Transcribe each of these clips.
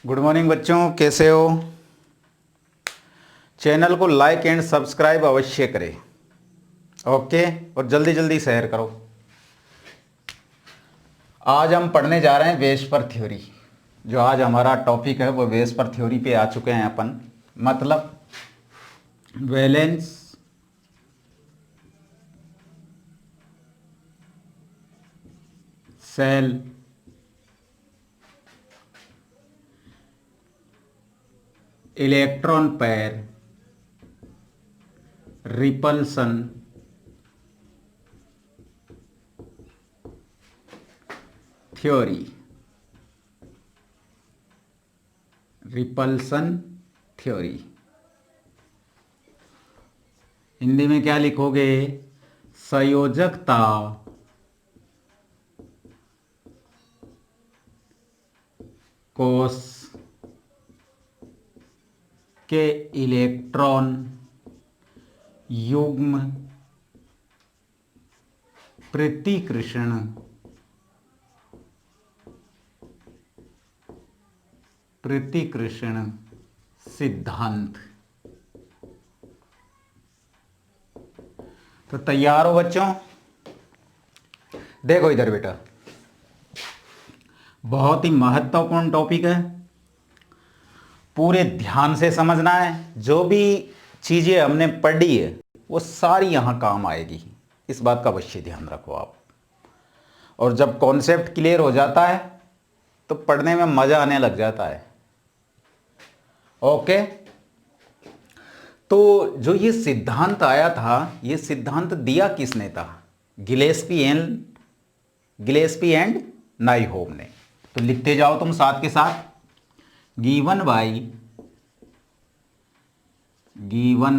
Good morning बच्चों, कैसे हो। चैनल को लाइक एंड सब्सक्राइब अवश्य करें। ओके, और जल्दी जल्दी शेयर करो। आज हम पढ़ने जा रहे हैं वेस्पर थ्योरी। जो आज हमारा टॉपिक है वो वेस्पर थ्योरी पे आ चुके हैं अपन। मतलब valence shell electron pair repulsion theory. Repulsion theory Hindi में क्या लिखोगे? संयोजकता कोष के इलेक्ट्रॉन युग्म प्रतिकृषण सिद्धांत। तो तैयार हो बच्चों? देखो इधर बेटा, बहुत ही महत्वपूर्ण टॉपिक है, पूरे ध्यान से समझना है। जो भी चीजें हमने पढ़ी है वो सारी यहां काम आएगी, इस बात का अवश्य ध्यान रखो आप। और जब कॉन्सेप्ट क्लियर हो जाता है तो पढ़ने में मजा आने लग जाता है। ओके, तो जो ये सिद्धांत आया था, ये सिद्धांत दिया किसने था? गिलेस्पी एंड नाइहोम ने। तो लिखते जाओ तुम साथ के साथ। गिवन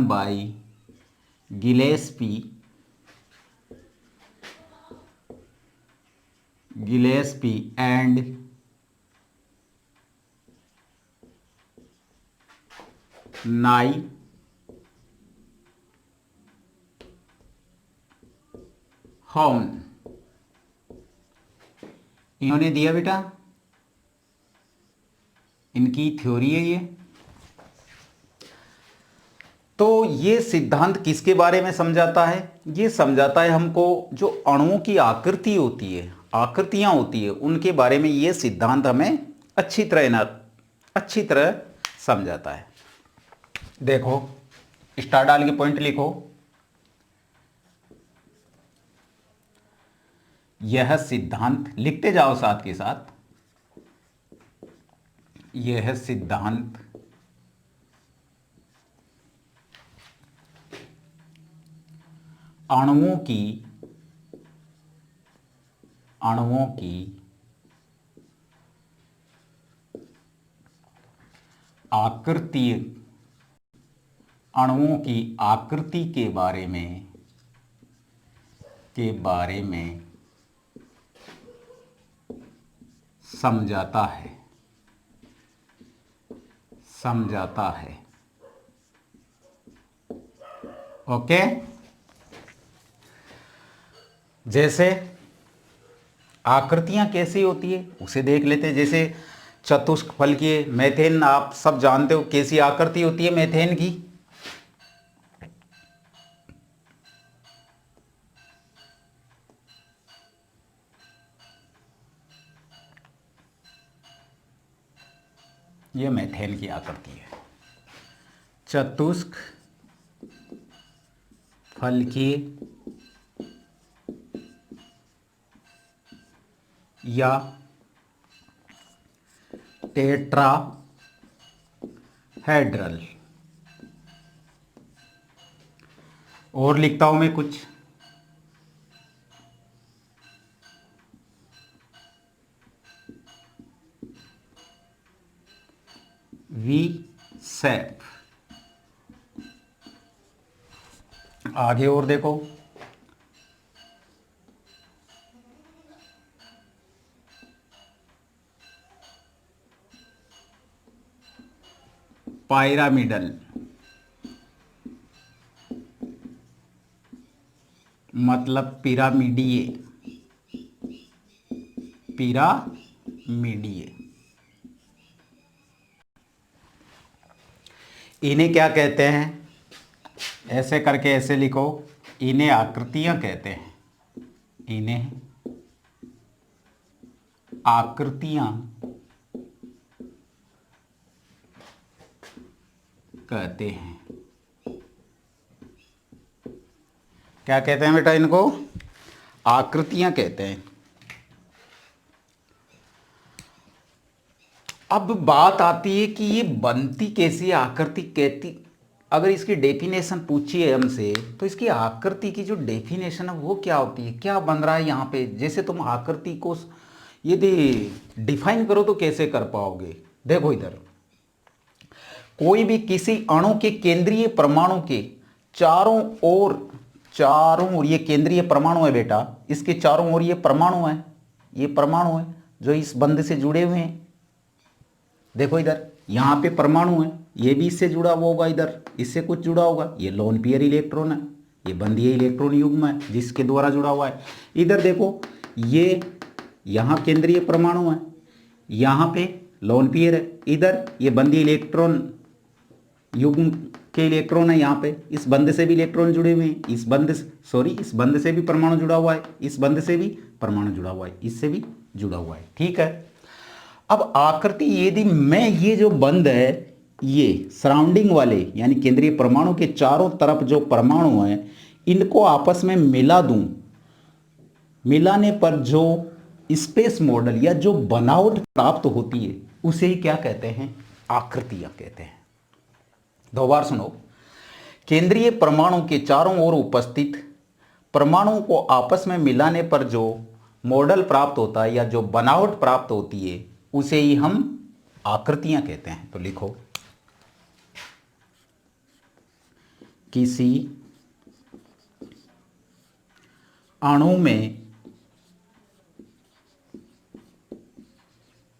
बाई गिलेस्पी एंड नाई होम, इन्होंने दिया बेटा। इनकी थ्योरी है ये। तो ये सिद्धांत किसके बारे में समझाता है? ये समझाता है हमको जो अणुओं की आकृतियां होती है उनके बारे में ये सिद्धांत हमें अच्छी तरह समझाता है। देखो, स्टार डाल के पॉइंट लिखो। यह सिद्धांत लिखते जाओ साथ के साथ। यह सिद्धांत अणुओं की आकृति के बारे में समझाता है। ओके, जैसे आकृतियां कैसी होती है उसे देख लेते हैं। जैसे चतुष्क फलकीय मेथेन, आप सब जानते हो कैसी आकृति होती है मेथेन की। यह मेथेन की आकृति है। चतुष्क फलकीय या टेट्राहेड्रल। और लिखता हूं मैं कुछ। V shape. आगे और देखो, पायरामिडल मतलब पिरामिडीय। इन्हें क्या कहते हैं, ऐसे करके ऐसे लिखो, इन्हें आकृतियां कहते हैं, इन्हें आकृतियां कहते हैं। क्या कहते हैं बेटा इनको, आकृतियां कहते हैं। अब बात आती है कि ये बनती कैसी आकृति कहती, अगर इसकी डेफिनेशन पूछिए हमसे तो इसकी आकृति की जो डेफिनेशन है वो क्या होती है, क्या बन रहा है यहाँ पे। जैसे तुम आकृति को यदि डिफाइन करो तो कैसे कर पाओगे। देखो इधर, कोई भी किसी अणु के केंद्रीय परमाणु के चारों ओर ये केंद्रीय परमाणु है बेटा, इसके चारों ओर ये परमाणु है, ये परमाणु है जो इस बंध से जुड़े हुए हैं। देखो इधर यहाँ पे परमाणु है, ये भी इससे जुड़ा हुआ होगा, इधर इससे कुछ जुड़ा होगा, ये लोन पेयर इलेक्ट्रॉन है, ये बंधीय इलेक्ट्रॉन युग्म है जिसके द्वारा जुड़ा हुआ है। इधर देखो ये यहाँ केंद्रीय परमाणु है, यहाँ पे लोन पेयर है, इधर ये बंधीय इलेक्ट्रॉन युग्म के इलेक्ट्रॉन है, यहाँ पे इस बंध से भी इलेक्ट्रॉन जुड़े हुए हैं, इस बंध से भी परमाणु जुड़ा हुआ है, इस बंध से भी परमाणु जुड़ा हुआ है, इससे भी जुड़ा हुआ है। ठीक है, अब आकृति यदि मैं ये जो बंध है ये सराउंडिंग वाले यानी केंद्रीय परमाणु के चारों तरफ जो परमाणु हैं इनको आपस में मिला दूं, मिलाने पर जो स्पेस मॉडल या जो बनावट प्राप्त होती है उसे ही क्या कहते हैं, आकृतियां कहते हैं। दो बार सुनो, केंद्रीय परमाणु के चारों ओर उपस्थित परमाणुओं को आपस में मिलाने पर जो मॉडल प्राप्त होता है या जो बनावट प्राप्त होती है उसे ही हम आकृतियां कहते हैं। तो लिखो, किसी अणु में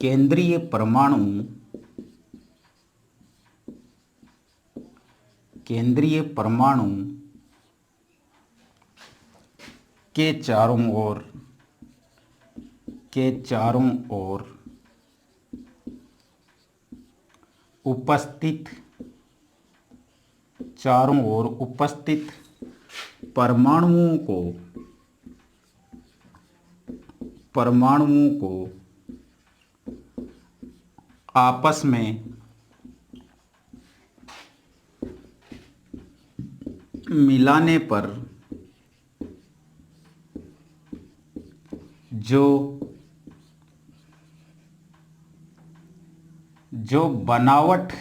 केंद्रीय परमाणु के चारों ओर उपस्थित परमाणुओं को आपस में मिलाने पर जो बनावट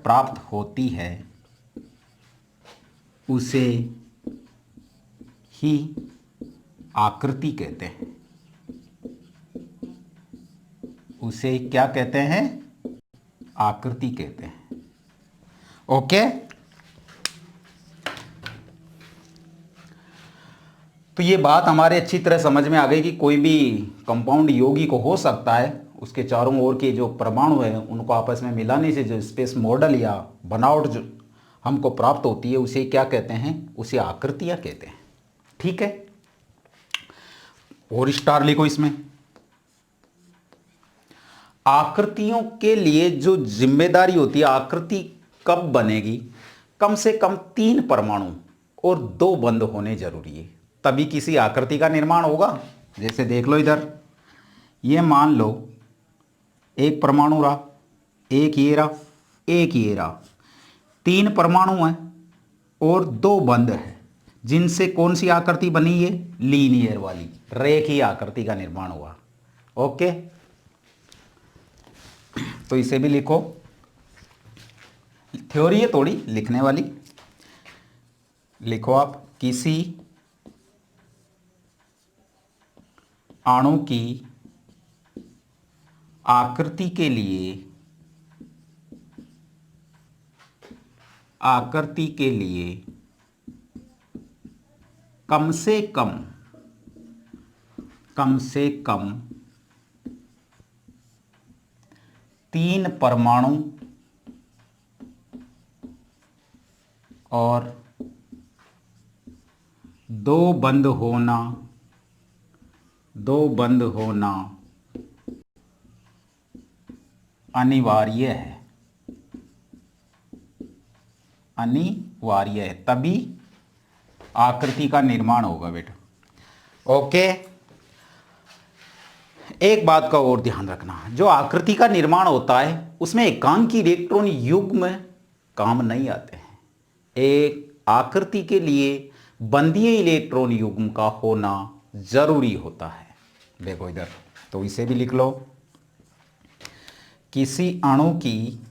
प्राप्त होती है उसे ही आकृति कहते हैं। उसे क्या कहते हैं, आकृति कहते हैं। ओके, तो ये बात हमारे अच्छी तरह समझ में आ गई कि कोई भी कंपाउंड यौगिक हो सकता है, उसके चारों ओर के जो परमाणु हैं उनको आपस में मिलाने से जो स्पेस मॉडल या बनावट जो हमको प्राप्त होती है उसे क्या कहते हैं, उसे आकृतियां कहते हैं। ठीक है, और स्टार लिखो इसमें। आकृतियों के लिए जो जिम्मेदारी होती है, आकृति कब बनेगी, कम से कम 3 परमाणु और 2 बंध होने जरूरी है, तभी किसी आकृति का निर्माण होगा। जैसे देख लो इधर, ये मान लो एक परमाणु रहा, एक ये रहा, एक ये रहा, 3 परमाणु हैं और 2 बंध है, जिनसे कौन सी आकृति बनी है, लीनियर वाली रेखीय आकृति का निर्माण हुआ। ओके, तो इसे भी लिखो, थ्योरी है थोड़ी लिखने वाली। लिखो आप, किसी अणु की आकृति के लिए कम से कम 3 परमाणु और दो बंद होना, दो बंद होना अनिवार्य है, अनिवार्य है, तभी आकृति का निर्माण होगा बेटा। ओके, एक बात का और ध्यान रखना, जो आकृति का निर्माण होता है उसमें एकांकी इलेक्ट्रॉन युग्म काम नहीं आते हैं। एक आकृति के लिए बंधीय इलेक्ट्रॉन युग्म का होना जरूरी होता है। देखो इधर, तो इसे भी लिख लो। किसी अणु की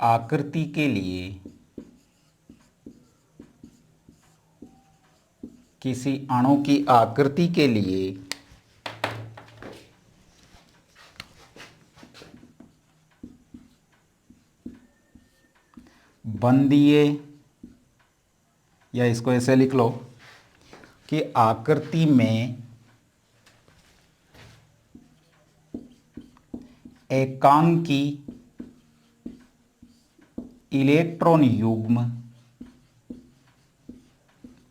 आकृति के लिए, किसी अणु की आकृति के लिए बंधीय, या इसको ऐसे लिख लो कि आकृति में एकांकी इलेक्ट्रॉन युग्म,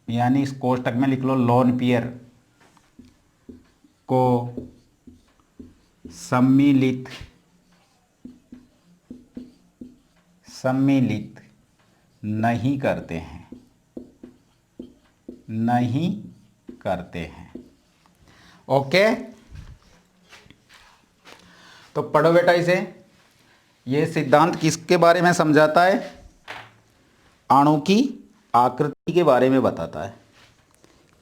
यानी इस कोष्टक में लिख लो लोन पेयर को सम्मिलित नहीं करते हैं, नहीं करते हैं। ओके, तो पढ़ो बेटा इसे। ये सिद्धांत किसके बारे में समझाता है? अणु की आकृति के बारे में बताता है।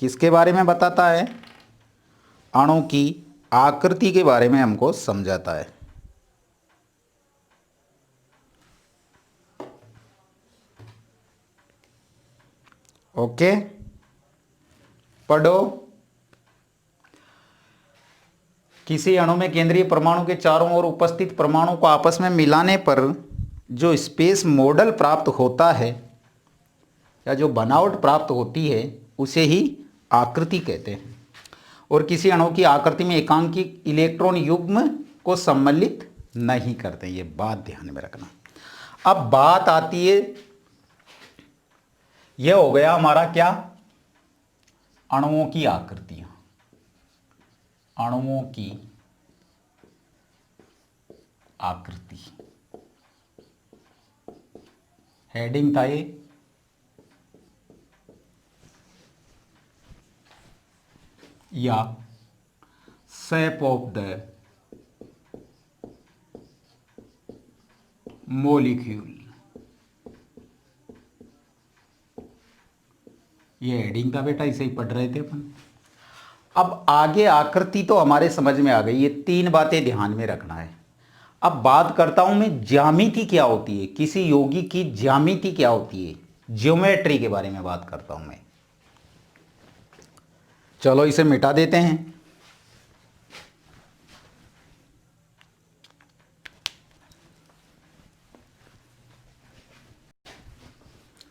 किसके बारे में बताता है? अणु की आकृति के बारे में हमको समझाता है। ओके, पढ़ो। किसी अणु में केंद्रीय परमाणु के चारों ओर उपस्थित परमाणु को आपस में मिलाने पर जो स्पेस मॉडल प्राप्त होता है, या जो बनावट प्राप्त होती है, उसे ही आकृति कहते हैं। और किसी अणु की आकृति में एकांकी इलेक्ट्रॉन युग्म को सम्मिलित नहीं करते। ये बात ध्यान में रखना। अब बात आती है, यह हो गया हमारा क्या? अणुओं की आकृतियां, अणुओं की आकृति। हेडिंग था ये, या शेप ऑफ द मॉलिक्यूल। ये हेडिंग था बेटा, इसे ही पढ़ रहे थे अपन। अब आगे आकृति तो हमारे समझ में आ गई। ये तीन बातें ध्यान में रखना है। अब बात करता हूं मैं ज्यामिति क्या होती है, किसी यौगिक की ज्यामिति क्या होती है, ज्योमेट्री के बारे में बात करता हूं मैं। चलो इसे मिटा देते हैं।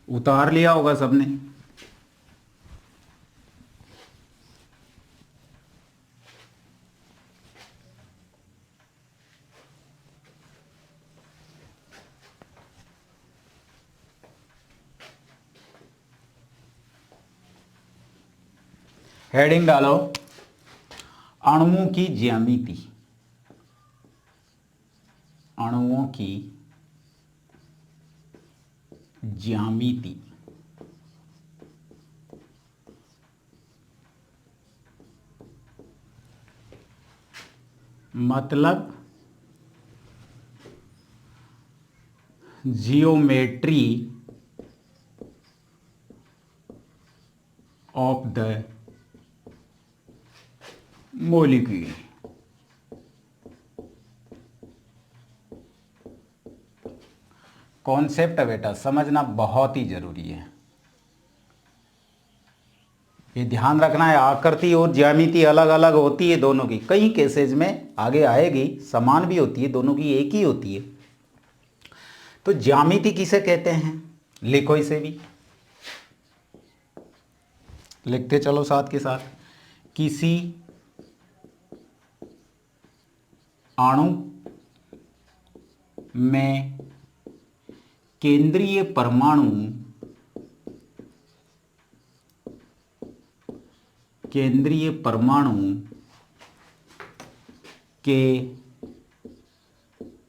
उतार लिया होगा सबने। हेडिंग डालो, अणुओं की ज्यामिति। अणुओं की ज्यामिति। मतलब geometry of the molecule. Concept है बेटा, समझना बहुत ही जरूरी है। ये ध्यान रखना है, आकृति और ज्यामिति अलग अलग होती है दोनों की। कई केसेज में आगे आएगी, समान भी होती है, दोनों की एक ही होती है। तो ज्यामिति किसे कहते हैं, लिखो इसे भी, लिखते चलो साथ के साथ। किसी अणु में केंद्रीय परमाणु के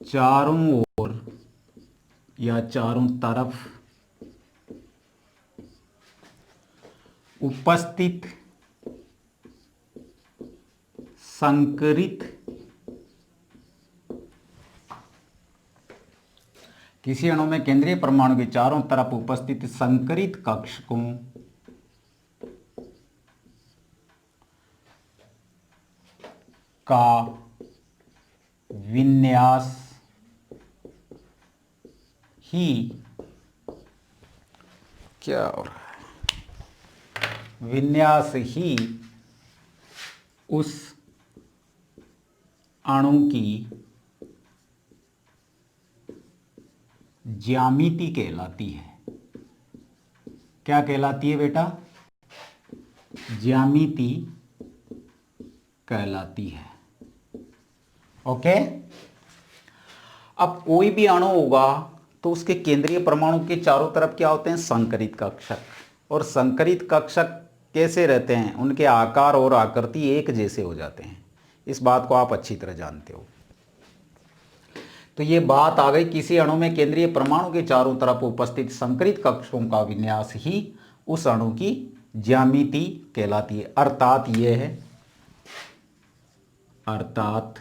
चारों ओर या चारों तरफ उपस्थित संकरित किसी अणु में केंद्रीय परमाणु के चारों तरफ उपस्थित संकरित कक्षकों का विन्यास ही क्या हो रहा है, विन्यास ही उस अणु की ज्यामिति कहलाती है। क्या कहलाती है बेटा? ज्यामिति कहलाती है। ओके। अब कोई भी अणु होगा तो उसके केंद्रीय परमाणु के चारों तरफ क्या होते हैं? संकरित कक्षक। और संकरित कक्षक कैसे रहते हैं? उनके आकार और आकृति एक जैसे हो जाते हैं। इस बात को आप अच्छी तरह जानते हो। तो ये बात आ गई, किसी अणु में केंद्रीय परमाणु के चारों तरफ उपस्थित संकरित कक्षकों का विन्यास ही उस अणु की ज्यामिति कहलाती है। अर्थात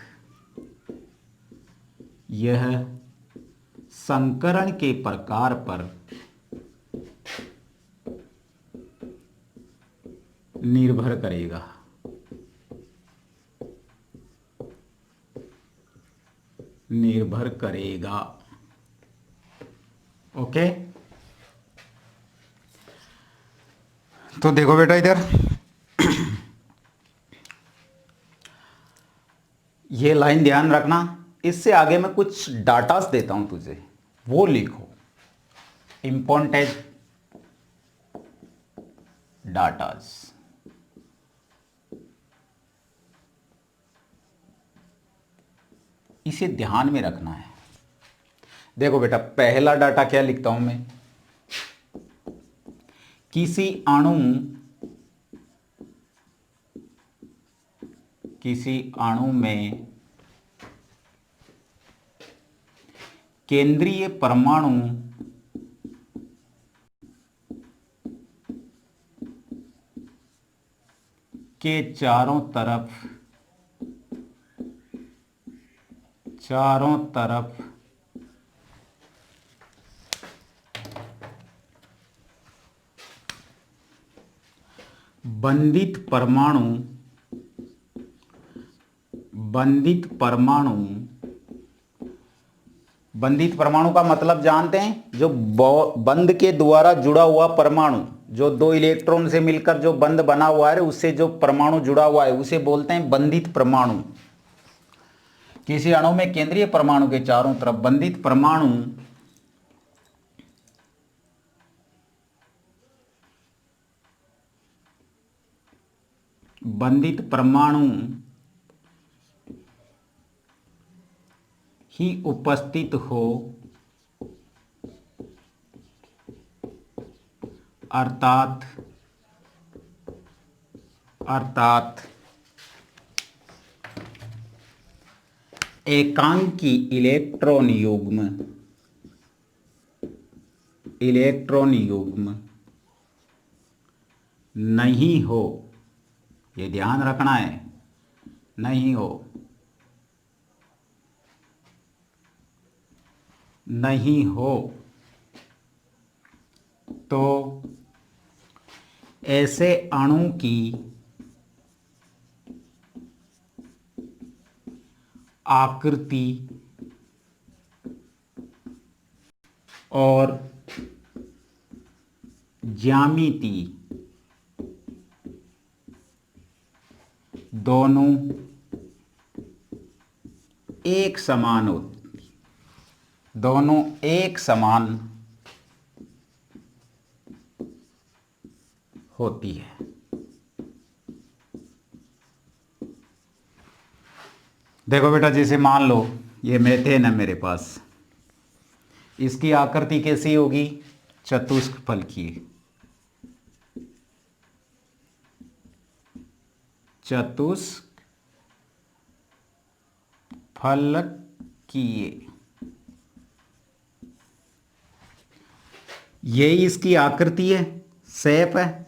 यह संकरण के प्रकार पर निर्भर करेगा। ओके। तो देखो बेटा इधर ये लाइन ध्यान रखना। इससे आगे मैं कुछ डाटास देता हूं तुझे, वो लिखो। Important datas. इसे ध्यान में रखना है। देखो बेटा, पहला डाटा क्या लिखता हूं मैं? किसी अणु में केंद्रीय परमाणु के चारों तरफ बंधित परमाणु का मतलब जानते हैं? जो बंध के द्वारा जुड़ा हुआ परमाणु, जो दो इलेक्ट्रॉन से मिलकर जो बंध बना हुआ है, उससे जो परमाणु जुड़ा हुआ है उसे बोलते हैं बंधित परमाणु। किसी अणु में केंद्रीय परमाणु के चारों तरफ बंधित परमाणु ही उपस्थित हो, अर्थात एकांकी इलेक्ट्रॉन युग्म नहीं हो। ये ध्यान रखना है, नहीं हो तो ऐसे अणु की आकृति और ज्यामिति दोनों एक समान होती है। देखो बेटा, जैसे मान लो ये मेथेन है मेरे पास, इसकी आकृति कैसी होगी? चतुष्फलकीय। चतुष्फलकीय, यही इसकी आकृति है, शेप है।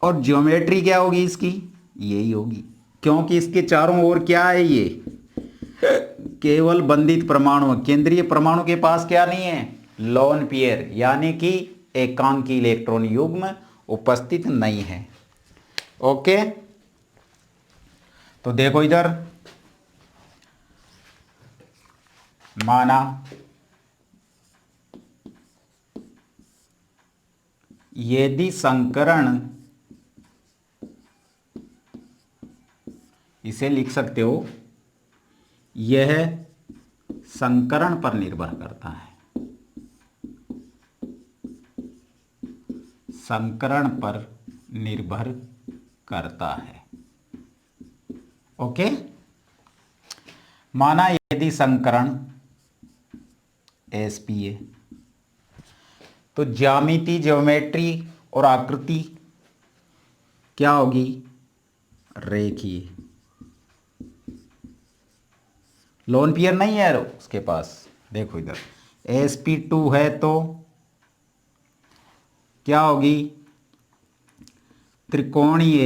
और ज्योमेट्री क्या होगी इसकी? यही होगी, क्योंकि इसके चारों ओर क्या है? ये केवल बंधित परमाणु, केंद्रीय परमाणु के पास क्या नहीं है? लोन पेयर, यानी कि एकांकी इलेक्ट्रॉन युग्म उपस्थित नहीं है। ओके, तो देखो इधर, माना यदि संकरण, इसे लिख सकते हो, यह संकरण पर निर्भर करता है, संकरण पर निर्भर करता है। ओके, माना यदि संकरण एसपी है, तो ज्यामिति, ज्योमेट्री और आकृति क्या होगी? रेखीय। लोन पेयर नहीं है उसके पास। देखो इधर sp2 है तो क्या होगी? त्रिकोणीय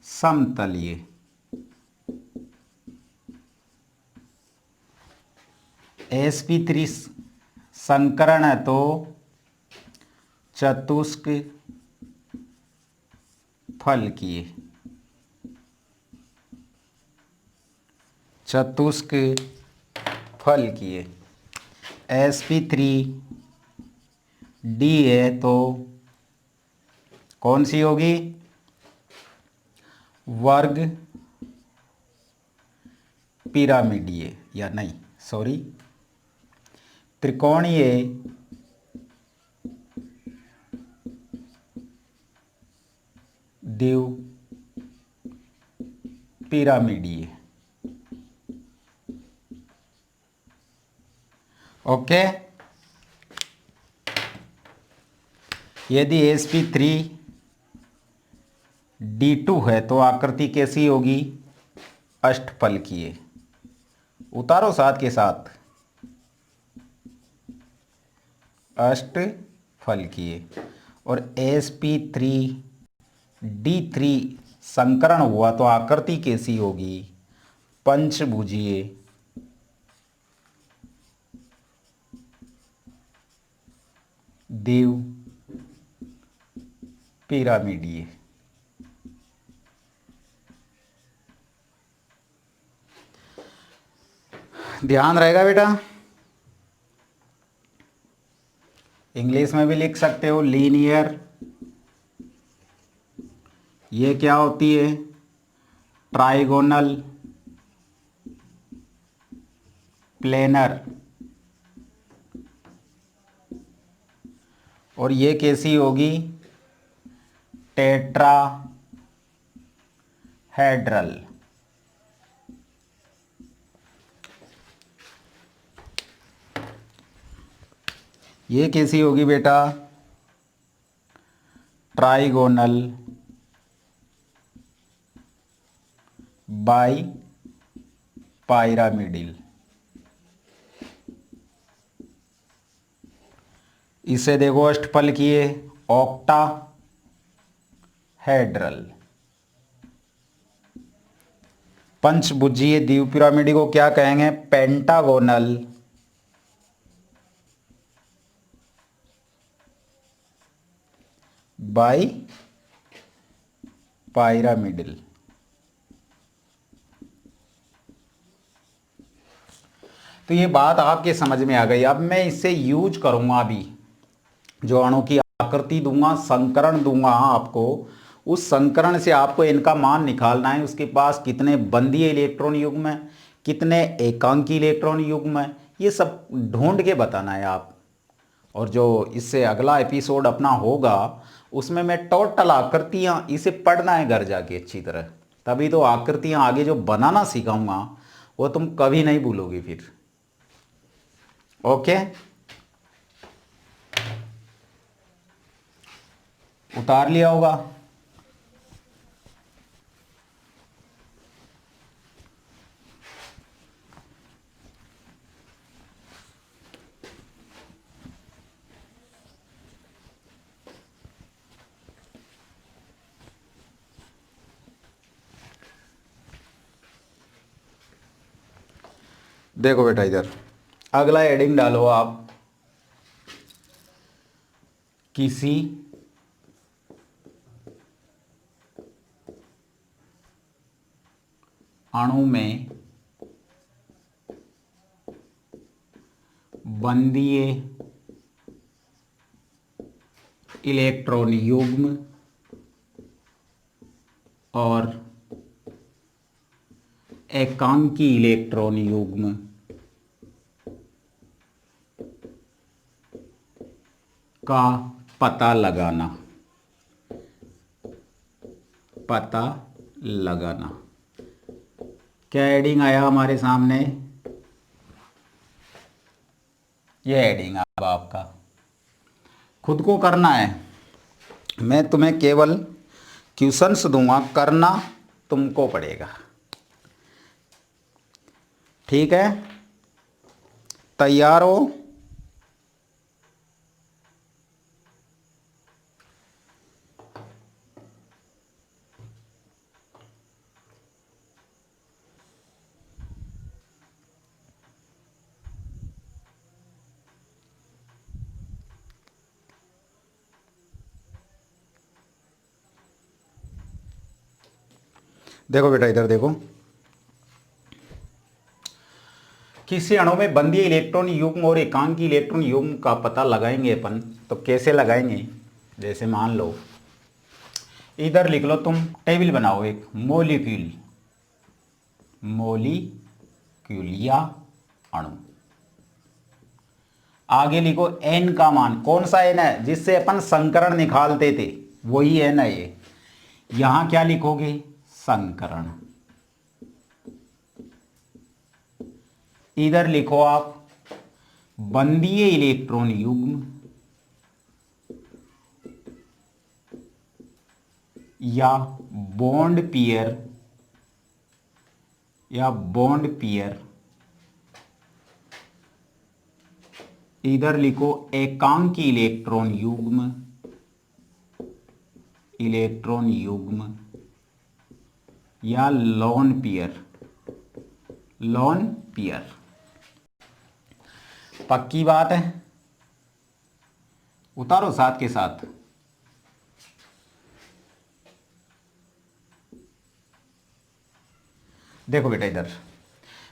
समतलीय। sp3 संकरण है तो चतुष्क फलकीय, चतुष्क फलकीय। sp3 D है तो कौन सी होगी? वर्ग पिरामिडीय, या नहीं सॉरी, त्रिकोणीय द्वि पिरामिडीय। ओके, यदि sp3 D2 है तो आकृति कैसी होगी? अष्टफलकीय। उतारो साथ के साथ, अष्टफलकीय। और sp3 D3 संकरण हुआ तो आकृति कैसी होगी? पंचभुजीय। द्वि पिरामिडीय। ध्यान रहेगा बेटा। इंग्लिश में भी लिख सकते हो लीनियर। ये क्या होती है? Trigonal, planar. और ये कैसी होगी? टेट्राहेड्रल। ये कैसी होगी बेटा? Trigonal bipyramidal. इसे देखो अष्टफलकीय, ऑक्टाहेड्रल। पंचभुजीय द्विपिरामिडी को क्या कहेंगे? Pentagonal bipyramidal. तो ये बात आपके समझ में आ गई। अब मैं इससे यूज करूंगा, अभी जो अणु की आकृति दूंगा, संकरण दूंगा आपको, उस संकरण से आपको इनका मान निकालना है। उसके पास कितने बंधीय इलेक्ट्रॉन युग्म है, कितने एकांकी इलेक्ट्रॉन युग्म है, ये सब ढूंढ के बताना है आप। और जो इससे अगला एपिसोड अपना होगा उसमें मैं टोटल आकृतियां, इसे पढ़ना है घर जाके अच्छी तरह। तभी तो आकृतियां आगे जो बनाना सिखाऊंगा वो तुम कभी नहीं भूलोगे फिर। ओके, उतार लिया होगा। देखो बेटा इधर अगला हेडिंग डालो आप, किसी अणु में बंधीय इलेक्ट्रॉन युग्म और एकांकी इलेक्ट्रॉन युग्म का पता लगाना। क्या हेडिंग आया हमारे सामने? ये हेडिंग अब आपका खुद को करना है। मैं तुम्हें केवल क्वेश्चंस दूंगा, करना तुमको पड़ेगा। ठीक है, तैयार हो? देखो बेटा इधर देखो, किसी अणु में बंधीय इलेक्ट्रॉन युग्म और एकांकी इलेक्ट्रॉन युग्म का पता लगाएंगे अपन। तो कैसे लगाएंगे? जैसे मान लो इधर लिख लो, तुम टेबल बनाओ एक मोलिक्यूल या अणु। आगे लिखो n का मान। कौन सा n है? जिससे अपन संकरण निकालते थे वही n है ये। यहां क्या लिखोगे? संकरण। इधर लिखो आप बंधीय इलेक्ट्रॉन युग्म या बॉन्ड पेयर इधर लिखो एकांकी इलेक्ट्रॉन युग्म या लोन पेयर। पक्की बात है? उतारो साथ के साथ। देखो बेटा इधर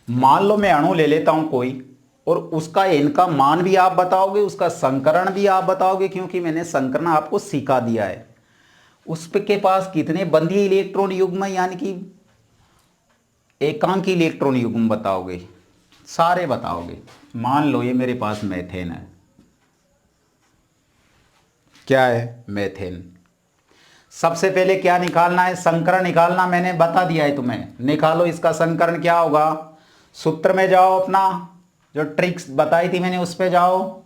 मान लो मैं अणु ले लेता हूं कोई, और उसका n का मान भी आप बताओगे, उसका संकरण भी आप बताओगे, क्योंकि मैंने संकरण आपको सिखा दिया है। उसके पास कितने बंधीय इलेक्ट्रॉन युग्म है, यानी कि एकांकी इलेक्ट्रॉन युग्म बताओगे, सारे बताओगे। मान लो ये मेरे पास मेथेन है। क्या है? मेथेन। सबसे पहले क्या निकालना है? संकरण निकालना। मैंने बता दिया है तुम्हें, निकालो इसका संकरण। क्या होगा? सूत्र में जाओ, अपना जो ट्रिक्स बताई थी मैंने उस पे जाओ।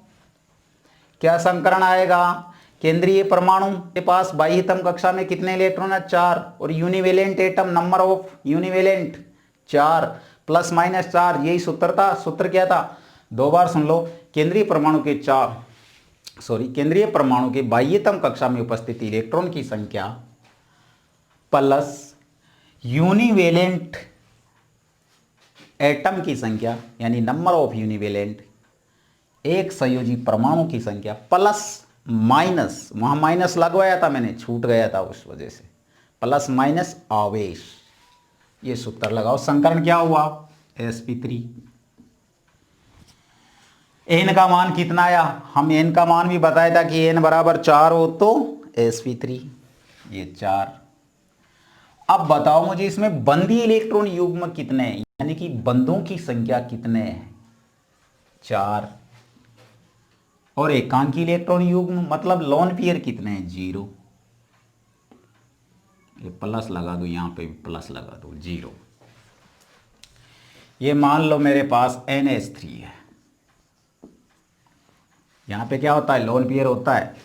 क्या संकरण आएगा? केंद्रीय परमाणु के पास बाह्यतम कक्षा में कितने इलेक्ट्रॉन है? 4। और univalent atom, number of univalent 4 plus minus 4। यही सूत्र था। सूत्र क्या था? 2 बार सुन लो। केंद्रीय परमाणु के बाह्यतम कक्षा में उपस्थित इलेक्ट्रॉन की संख्या प्लस यूनिवेलेंट एटम की संख्या, यानी नंबर ऑफ यूनिवेलेंट, एक संयोजी परमाणु की संख्या, प्लस माइनस, वहां माइनस लगवाया था मैंने, छूट गया था उस वजह से, प्लस माइनस आवेश। ये सूत्र लगाओ। संकरण क्या हुआ? sp3। n का मान कितना आया? हम n का मान भी बताया था कि n बराबर 4 हो तो sp3, ये 4। अब बताओ मुझे इसमें बंधीय इलेक्ट्रॉन युग्म कितने हैं, यानी कि बंधों की संख्या कितने हैं? 4। और एकांकी इलेक्ट्रॉन युग्म मतलब लोन पेयर कितने हैं? 0। ये प्लस लगा दूँ, यहाँ पे भी प्लस लगा दूँ, 0। ये मान लो मेरे पास NH3 है। यहाँ पे क्या होता है, लोन पेयर होता है।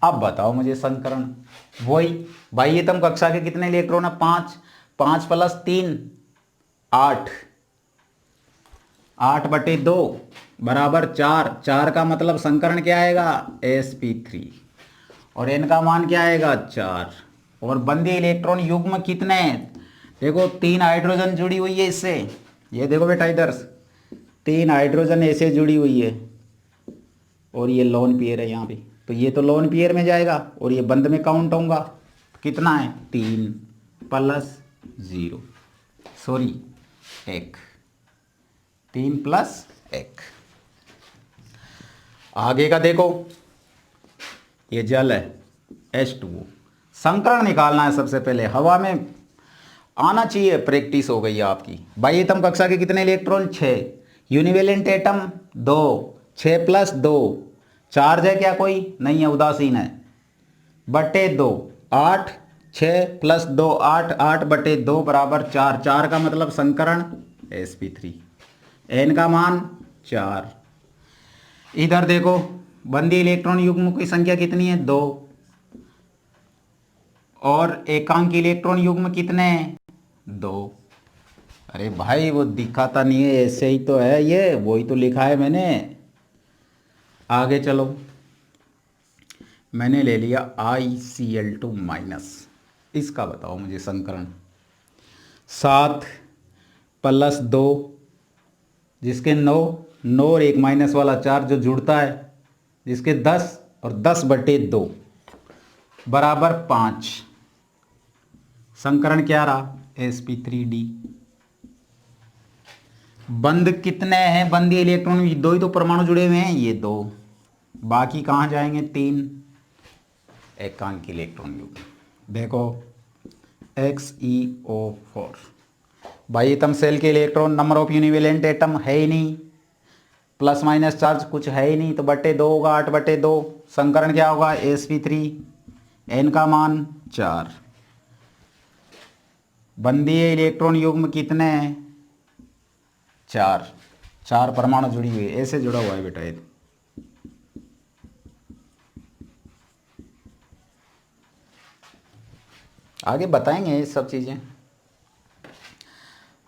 अब बताओ मुझे संकरण, वही बाह्यतम कक्षा के कितने इलेक्ट्रॉन है, 5। 5 + 3 8, 8/2 बराबर 4। 4 का मतलब संकरण क्या आएगा, sp3, और n का मान क्या आएगा, 4। और बंदी इलेक्ट्रॉन युग्म कितने हैं, देखो 3 हाइड्रोजन जुड़ी हुई है इससे, ये देखो बेटा इधर 3 हाइड्रोजन ऐसे जुड़ी हुई है, और ये लोन पेयर है यहाँ पे, तो ये तो लोन पेयर में जाएगा और ये बंद में काउंट होगा। कितना है, 3 + 0, सॉरी 1, 3 + 1। आगे का देखो, ये जल है H2O, संकरण निकालना है। सबसे पहले हवा में आना चाहिए, प्रैक्टिस हो गई आपकी। बाह्यतम कक्षा के कितने इलेक्ट्रॉन, 6। यूनिवेलेंट एटम 2, 6 + 2, चार्ज है क्या, कोई नहीं है, उदासीन है, बटे 2, 8, 6 + 2 8, 8/2 बराबर 4। 4 का मतलब संकरण sp3, n का मान 4। इधर देखो बंदी इलेक्ट्रॉन युग्म की संख्या कितनी है, 2, और एकांकी इलेक्ट्रॉन युग्म कितने हैं, 2। अरे भाई वो दिखाता नहीं है, ऐसे ही तो है, ये वही तो लिखा है मैंने। आगे चलो, मैंने ले लिया ICl2-, इसका बताओ मुझे संकरण। 7 + 2, जिसके 9 और एक माइनस वाला 4 जो जुड़ता है, जिसके 10 और 10/2 बराबर 5। संकरण क्या रहा, sp3d। बंद कितने हैं, बंदी इलेक्ट्रॉन 2 ही तो परमाणु जुड़े हुए हैं, ये 2, बाकी कहाँ जाएंगे, 3 एकांक इलेक्ट्रॉन युग्म। देखो XeO4, बाह्यतम सेल के इलेक्ट्रॉन, नंबर ऑफ यूनिवेलेंट एटम है ही नहीं, प्लस माइनस चार्ज कुछ है ही नहीं, तो 2 होगा, 8/2। संकरण क्या होगा, sp3, n का मान 4। बंदीय इलेक्ट्रॉन युग्म कितने हैं, 4। 4 परमाणु जुड़ी हुई है, ऐसे जुड़ा हुआ है बेटा ये। आगे बताएंगे ये सब चीज़ें।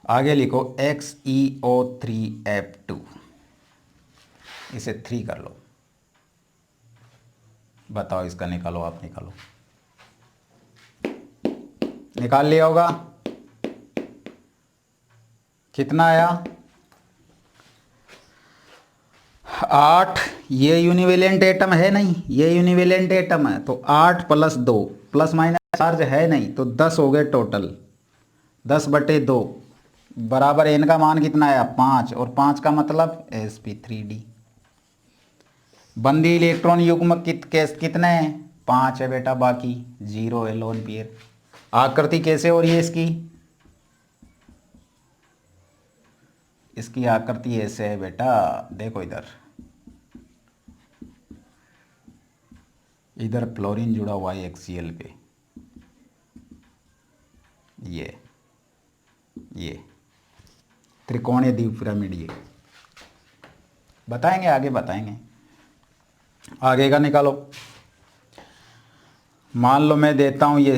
आगे लिखो XeO3F2, इसे 3 कर लो। बताओ इसका निकालो, आप निकालो, निकाल लिया होगा, कितना आया, 8। ये यूनिवेलेंट एटम है नहीं, ये यूनिवेलेंट एटम है, तो 8 + 2, प्लस माइनस चार्ज है नहीं, तो 10 हो गए टोटल, 10/2 बराबर n का मान कितना आया, 5, और 5 का मतलब sp3d। बंदी इलेक्ट्रॉन युग्म कितने हैं, 5 है बेटा, बाकी 0 है, लोन पेयर। आकृति कैसे हो रही है इसकी, इसकी आकृति ऐसे है बेटा, देखो इधर, इधर फ्लोरीन जुड़ा हुआ है HCl पे, ये त्रिकोणीय द्वीप पिरामिड, ये बताएंगे, आगे बताएंगे। आगे का निकालो, मान लो मैं देता हूं ये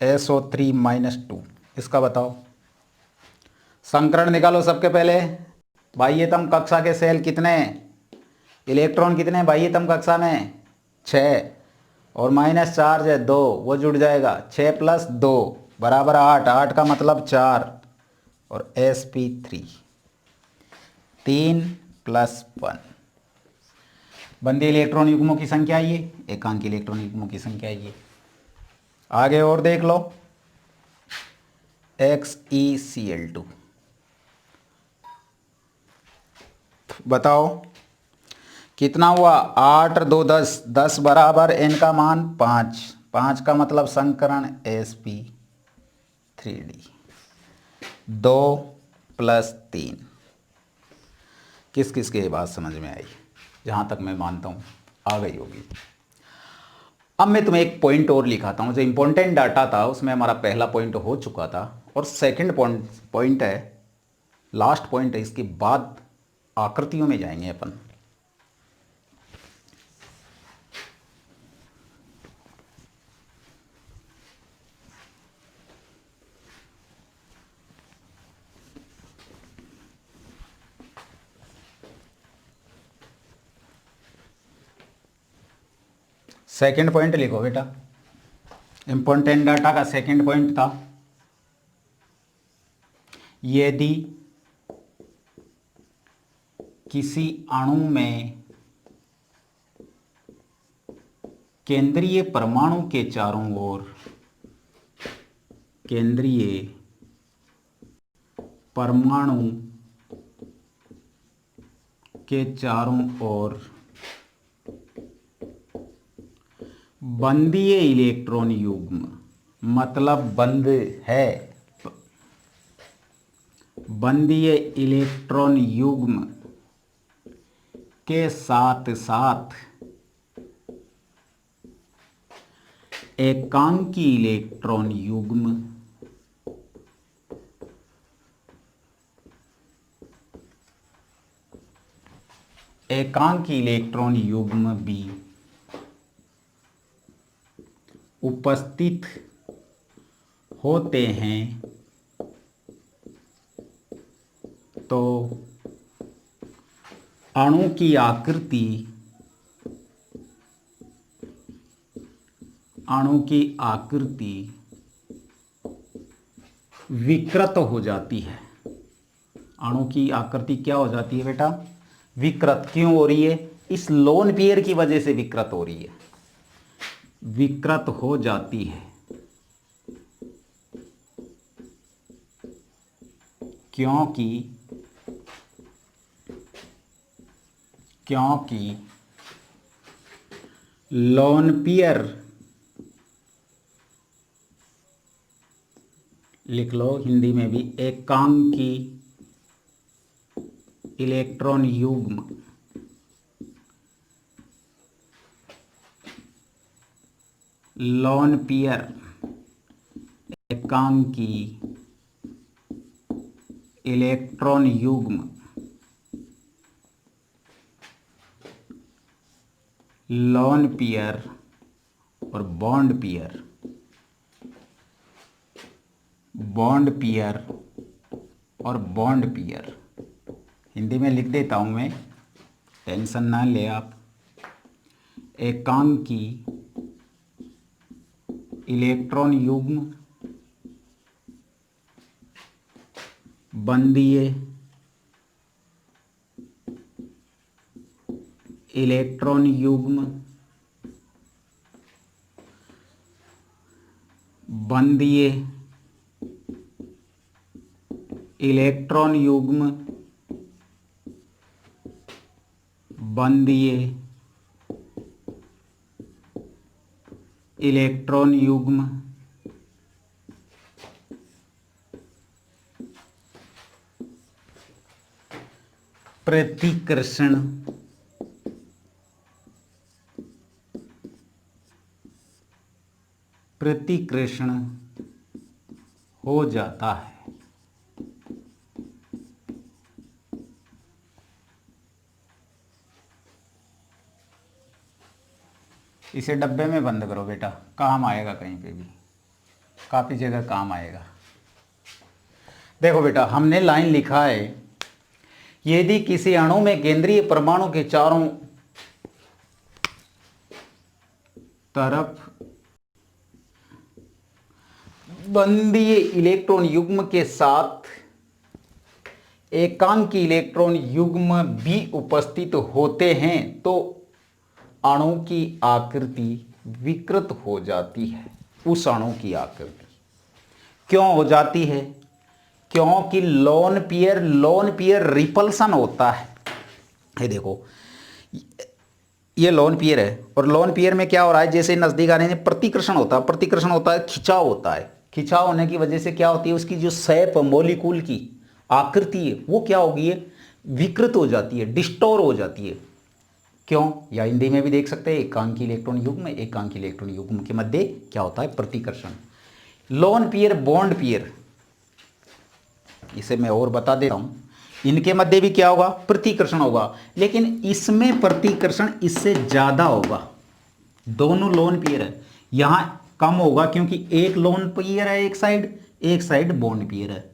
SO3-2, इसका बताओ। संकरण निकालो सबके पहले। बाह्यतम कक्षा के सेल कितने, इलेक्ट्रॉन कितने बाह्यतम कक्षा में, 6, और माइनस चार्ज है 2, वो जुड़ जाएगा, 6 + 2 बराबर 8। 8 का मतलब 4, और sp3, 3 + 1। बंदी इलेक्ट्रॉन युग्मों की संख्या ये, एकांक इलेक्ट्रॉन युग्मों की संख्या ये। आगे और देख लो, XeCl2, बताओ कितना हुआ, 8 और 2 10, 10 बराबर n का मान 5। 5 का मतलब संकरण sp3d। 2 + 3, किस किस के बात समझ में आई, जहाँ तक मैं मानता हूँ आ गई होगी। अब मैं तुम्हें एक पॉइंट और लिखाता हूँ। जो इंपॉर्टेंट डाटा था उसमें हमारा पहला पॉइंट हो चुका था, और सेकंड पॉइंट है, लास्ट पॉइंट है, इसके बाद आकृतियों में जाएंगे अपन। सेकंड पॉइंट लिखो बेटा। इंपॉर्टेंट डाटा का सेकंड पॉइंट था, यदि किसी अणु में केंद्रीय परमाणु के चारों ओर, केंद्रीय परमाणु के चारों ओर बंधीय इलेक्ट्रॉन युग्म, मतलब बंद है, बंधीय इलेक्ट्रॉन युग्म के साथ साथ एकांकी इलेक्ट्रॉन युग्म, एकांकी इलेक्ट्रॉन युग्म भी उपस्थित होते हैं, तो अणु की आकृति, अणु की आकृति विकृत हो जाती है। अणु की आकृति क्या हो जाती है बेटा? विकृत। क्यों हो रही है? इस लोन पेयर की वजह से विकृत हो रही है, विकृत हो जाती है, क्योंकि लोन पेयर, लिख लो हिंदी में भी, एकांकी इलेक्ट्रॉन युग्म लोन पेयर एकांकी इलेक्ट्रॉन युग्म लोन पेयर और बॉन्ड पेयर, बॉन्ड पेयर और बॉन्ड पेयर, हिंदी में लिख देता हूं मैं, टेंशन ना ले आप। एकांकी इलेक्ट्रॉन युग्म बंधीय इलेक्ट्रॉन युग्म बंधीय इलेक्ट्रॉन युग्म बंधीय इलेक्ट्रॉन युग्म प्रतिकर्षण प्रतिकर्षण हो जाता है। इसे डब्बे में बंद करो बेटा, काम आएगा, कहीं पे भी काफ़ी जगह काम आएगा। देखो बेटा, हमने लाइन लिखा है, यदि किसी अणु में केंद्रीय परमाणु के चारों तरफ बंधीय इलेक्ट्रॉन युग्म के साथ एकांकी इलेक्ट्रॉन युग्म भी उपस्थित होते हैं, तो अणु की आकृति विकृत हो जाती है। उस अणु की आकृति क्यों हो जाती है? क्योंकि लोन पेयर रिपल्सन होता है। ये देखो, ये लोन पेयर है, और लोन पेयर में क्या हो रहा है, जैसे नजदीक आने में प्रतिकर्षण होता है, प्रतिकर्षण होता है, खिंचाव होता है। खिंचाव होने की वजह से क्या होती है, उसकी जो शेप मॉलिक्यूल की आकृति है वो क्या होगी है, विकृत हो जाती है, डिस्टोर हो जाती है। क्यों, या हिंदी में भी देख सकते हैं, एकांकी इलेक्ट्रॉन युग्म एकांकी इलेक्ट्रॉन युग्म के मध्य क्या होता है, प्रतिकर्षण। लोन पेयर बॉन्ड पेयर, इसे मैं और बता देता हूं, इनके मध्य भी क्या होगा, प्रतिकर्षण होगा, लेकिन इसमें प्रतिकर्षण इससे ज्यादा होगा। दोनों लोन पेयर है, यहां कम होगा क्योंकि एक लोन पेयर है एक साइड बॉन्ड पेयर है।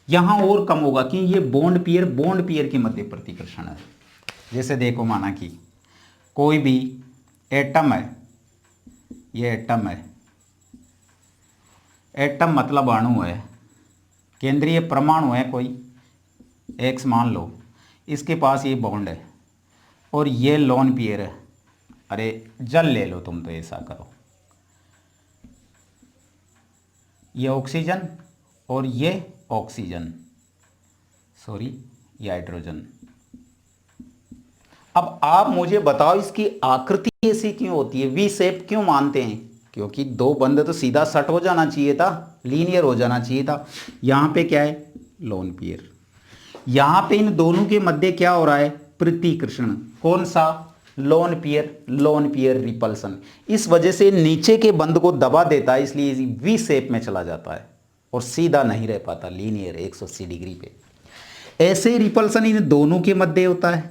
यहां और कम होगा कि ये बॉन्ड पेयर के मध्य प्रतिकर्षण है। जैसे देखो, माना कि कोई भी एटम है, ये एटम है, एटम मतलब अणु है, केंद्रीय परमाणु है कोई एक्स मान लो, इसके पास ये बॉन्ड है और ये लोन पेयर है। अरे जल ले लो तुम, तो ऐसा करो, ये ऑक्सीजन और ये ऑक्सीजन, सॉरी ये हाइड्रोजन। अब आप मुझे बताओ इसकी आकृति ऐसी क्यों होती है, वी शेप क्यों मानते हैं, क्योंकि दो बंद तो सीधा सट हो जाना चाहिए था, लीनियर हो जाना चाहिए था। यहां पे क्या है, लोन पेयर, यहां पे इन दोनों के मध्य क्या हो रहा है, प्रतिकर्षण। कौन सा, लोन पेयर रिपल्सन। इस वजह से नीचे के बंद को दबा देता है, इसलिए वी शेप में चला जाता है और सीधा नहीं रह पाता, लीनियर 180 डिग्री पे। ऐसे रिपल्सन इन दोनों के मध्य होता है,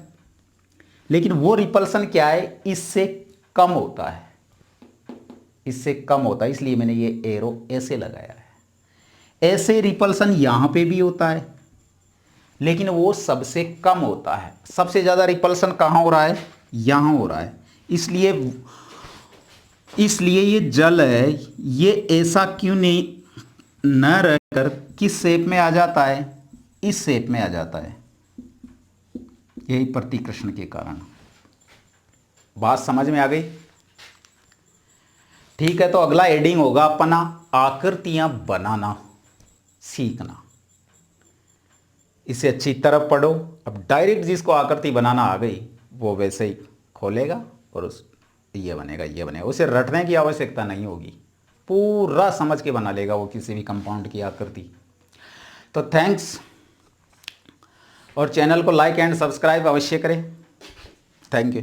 लेकिन वो रिपल्सन क्या है, इससे कम होता है, इससे कम होता है, इसलिए मैंने ये एरो ऐसे लगाया है। ऐसे रिपल्सन यहां पे भी होता है, लेकिन वो सबसे कम होता है। सबसे ज्यादा रिपल्सन कहां हो रहा है, यहां हो रहा है। इसलिए ये जल है, ये ऐसा क्यों नहीं न रहकर किस शेप में आ जाता है, इस शेप में आ जाता है, यही प्रतिकर्षण के कारण। बात समझ में आ गई? ठीक है, तो अगला हेडिंग होगा अपना आकृतियां बनाना सीखना। इसे अच्छी तरह पढ़ो। अब डायरेक्ट जिसको आकृति बनाना आ गई वो वैसे ही खोलेगा और उस ये बनेगा, उसे रटने की आवश्यकता नहीं होगी, पूरा समझ के बना लेगा वो किसी भी कंपाउंड की आकृति। तो थैंक्स, और चैनल को लाइक एंड सब्सक्राइब अवश्य करें। Thank you.